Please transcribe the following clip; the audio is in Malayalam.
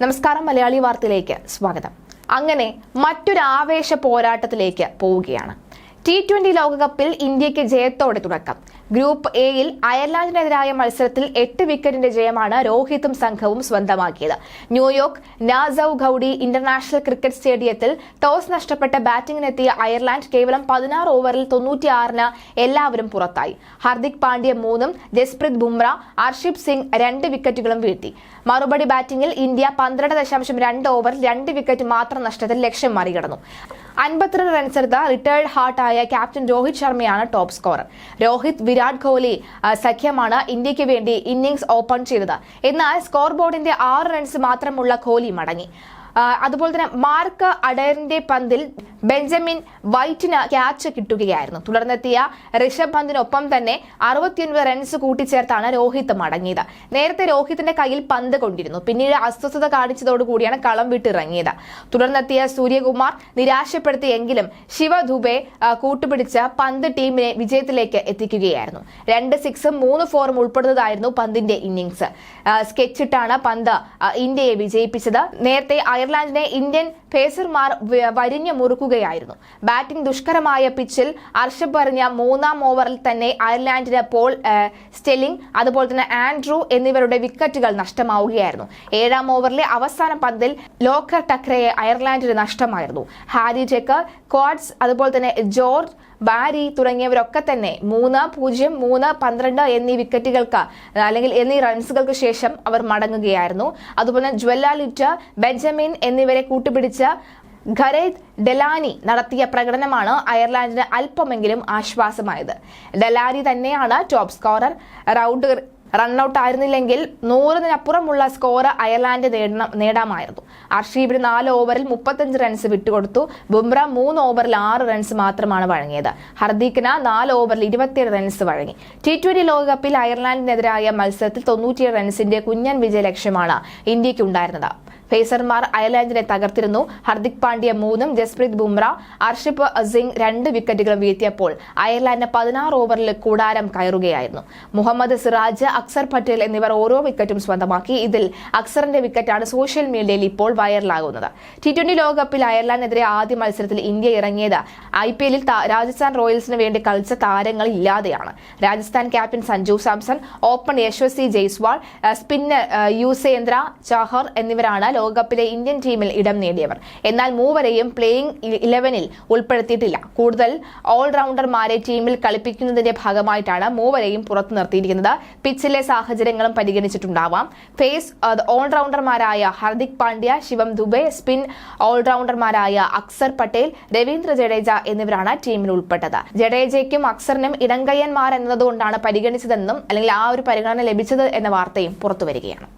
നമസ്കാരം, മലയാളി വാർത്തയിലേക്ക് സ്വാഗതം. അങ്ങനെ മറ്റൊരു ആവേശ പോരാട്ടത്തിലേക്ക് പോവുകയാണ്. T20 ലോകകപ്പിൽ ഇന്ത്യക്ക് ജയത്തോടെ തുടക്കം. ഗ്രൂപ്പ് എയിൽ അയർലൻഡിനെതിരായ മത്സരത്തിൽ 8 വിക്കറ്റിന്റെ ജയമാണ് രോഹിത്തും സംഘവും സ്വന്തമാക്കിയത്. ന്യൂയോർക്ക് നാസൌ ഗൌഡി ഇന്റർനാഷണൽ ക്രിക്കറ്റ് സ്റ്റേഡിയത്തിൽ ടോസ് നഷ്ടപ്പെട്ട ബാറ്റിംഗിനെത്തിയ അയർലൻഡ് കേവലം 16 ഓവറിൽ 96-ന് എല്ലാവരും പുറത്തായി. ഹർദിക് പാണ്ഡ്യ 3-ഉം ജസ്പ്രീത് ബുംറ, അർഷിപ് സിംഗ് 2 വിക്കറ്റുകളും വീഴ്ത്തി. മറുപടി ബാറ്റിംഗിൽ ഇന്ത്യ 12.2 ഓവറിൽ 2 വിക്കറ്റ് മാത്രം നഷ്ടത്തിൽ ലക്ഷ്യം മറികടന്നു. 52 റൺസെടുത്ത റിട്ടയർഡ് ഹാർട്ടായ ക്യാപ്റ്റൻ രോഹിത് ശർമ്മയാണ് ടോപ്പ് സ്കോറർ. രോഹിത്, വിരാട് കോഹ്ലി സഖ്യമാണ് ഇന്ത്യക്ക് വേണ്ടി ഇന്നിംഗ്സ് ഓപ്പൺ ചെയ്തത്. എന്നാൽ സ്കോർ ബോർഡിന്റെ 6 റൺസ് മാത്രമുള്ള കോഹ്ലി മടങ്ങി. അതുപോലെ തന്നെ മാർക്ക് അഡയറിന്റെ പന്തിൽ ബെഞ്ചമിൻ വൈറ്റിന് ക്യാച്ച് കിട്ടുകയായിരുന്നു. തുടർന്നെത്തിയ ഋഷഭ് പന്തിനൊപ്പം തന്നെ 69 റൺസ് കൂട്ടിച്ചേർത്താണ് രോഹിത് മടങ്ങിയത്. നേരത്തെ രോഹിത്തിന്റെ കയ്യിൽ പന്ത് കൊണ്ടിരുന്നു. പിന്നീട് അസ്വസ്ഥത കാണിച്ചതോടുകൂടിയാണ് കളം വിട്ടിറങ്ങിയത്. തുടർന്നെത്തിയ സൂര്യകുമാർ നിരാശപ്പെടുത്തിയെങ്കിലും ശിവ ദുബെ കൂട്ടുപിടിച്ച് പന്ത് ടീമിനെ വിജയത്തിലേക്ക് എത്തിക്കുകയായിരുന്നു. 2 6-ഉം 3 4-ഉം ഉൾപ്പെടുന്നതായിരുന്നു പന്തിന്റെ ഇന്നിംഗ്സ്. സ്കെച്ചിട്ടാണ് പന്ത് ഇന്ത്യയെ വിജയിപ്പിച്ചത്. നേരത്തെ അയർലൻഡിനെ ഇന്ത്യൻ പേസർമാർ വരിഞ്ഞു മുറുക്കുകയായിരുന്നു. ബാറ്റിംഗ് ദുഷ്കരമായ പിച്ചിൽ അർഷബ് എറിഞ്ഞ 3-ാം ഓവറിൽ തന്നെ അയർലൻഡിന് പോൾ സ്റ്റെല്ലിംഗ്, അതുപോലെ തന്നെ ആൻഡ്രൂ എന്നിവരുടെ വിക്കറ്റുകൾ നഷ്ടമാവുകയായിരുന്നു. 7-ാം ഓവറിലെ അവസാന പന്തിൽ ലോക്കർ ടക്രയെ അയർലൻഡിന് നഷ്ടമായിരുന്നു. ഹാരി ജെക്കർ, ക്വാഡ്സ്, അതുപോലെ തന്നെ ജോർജ് ബാരി തുടങ്ങിയവരൊക്കെ തന്നെ 3-0, 3-12 എന്നീ വിക്കറ്റുകൾക്ക് അല്ലെങ്കിൽ എന്നീ റൺസുകൾക്ക് ശേഷം അവർ മടങ്ങുകയായിരുന്നു. അതുപോലെ ജ്വല്ലാലിറ്റ്, ബെഞ്ചമിൻ എന്നിവരെ കൂട്ടുപിടിച്ച് ഖരേദ് ഡെലാനി നടത്തിയ പ്രകടനമാണ് അയർലൻഡിന് അല്പമെങ്കിലും ആശ്വാസമായത്. ഡെലാനി തന്നെയാണ് ടോപ്പ് സ്കോറർ. റൺഔട്ട് ആയിരുന്നില്ലെങ്കിൽ 100-നപ്പുറമുള്ള സ്കോർ അയർലൻഡ് നേടാമായിരുന്നു. അർഷീബിന് 4 ഓവറിൽ 35 റൺസ് വിട്ടുകൊടുത്തു. ബുംറ 3 ഓവറിൽ 6 റൺസ് മാത്രമാണ് വഴങ്ങിയത്. ഹർദിക്കിന് 4 ഓവറിൽ 27 റൺസ് വഴങ്ങി. T20 ലോകകപ്പിൽ അയർലൻഡിനെതിരായ മത്സരത്തിൽ 97 റൺസിന്റെ കുഞ്ഞൻ വിജയ ലക്ഷ്യമാണ് ഇന്ത്യക്കുണ്ടായിരുന്നത്. പേസർമാർ അയർലൻഡിനെ തകർത്തിരുന്നു. ഹർദിക് പാണ്ഡ്യ 3-ഉം ജസ്പ്രീത് ബുംറ, അർഷിപ് സിംഗ് 2 വിക്കറ്റുകളും വീഴ്ത്തിയപ്പോൾ അയർലൻഡിന് 16 ഓവറിൽ കൂടാരം കയറുകയായിരുന്നു. മുഹമ്മദ് സിറാജ്, അക്സർ പട്ടേൽ എന്നിവർ ഓരോ വിക്കറ്റും സ്വന്തമാക്കി. ഇതിൽ അക്സറിന്റെ വിക്കറ്റാണ് സോഷ്യൽ മീഡിയയിൽ ഇപ്പോൾ വൈറലാകുന്നത്. T20 ലോകകപ്പിൽ അയർലൻഡിനെതിരെ ആദ്യ മത്സരത്തിൽ ഇന്ത്യ ഇറങ്ങിയത് IPL-ൽ രാജസ്ഥാൻ റോയൽസിന് വേണ്ടി കളിച്ച താരങ്ങൾ ഇല്ലാതെയാണ്. Rajasthan captain Sanju Samson, open Yashasvi Jaiswal, spinner Yuzvendra Chahar എന്നിവരാണ് ലോകകപ്പിലെ ഇന്ത്യൻ ടീമിൽ ഇടം നേടിയവർ. എന്നാൽ മൂവരെയും പ്ലേയിംഗ് 11-ൽ ഉൾപ്പെടുത്തിയിട്ടില്ല. കൂടുതൽ ഓൾറൗണ്ടർമാരെ ടീമിൽ കളിപ്പിക്കുന്നതിന്റെ ഭാഗമായിട്ടാണ് മൂവരെയും പുറത്തു നിർത്തിയിരിക്കുന്നത്. പിച്ചിലെ സാഹചര്യങ്ങളും പരിഗണിച്ചിട്ടുണ്ടാവാം. ഫേസ് ഓൾറൗണ്ടർമാരായ ഹർദിക് പാണ്ഡ്യ, ശിവം ദുബെ, സ്പിൻ ഓൾറൗണ്ടർമാരായ അക്സർ പട്ടേൽ, രവീന്ദ്ര ജഡേജ എന്നിവരാണ് ടീമിൽ ഉൾപ്പെട്ടത്. ജഡേജയ്ക്കും അക്സറിനും ഇടങ്കയ്യന്മാർ എന്നതുകൊണ്ടാണ് പരിഗണിച്ചതെന്നും അല്ലെങ്കിൽ ആ ഒരു പരിഗണന ലഭിച്ചത് എന്ന വാർത്തയും പുറത്തുവരികയാണ്.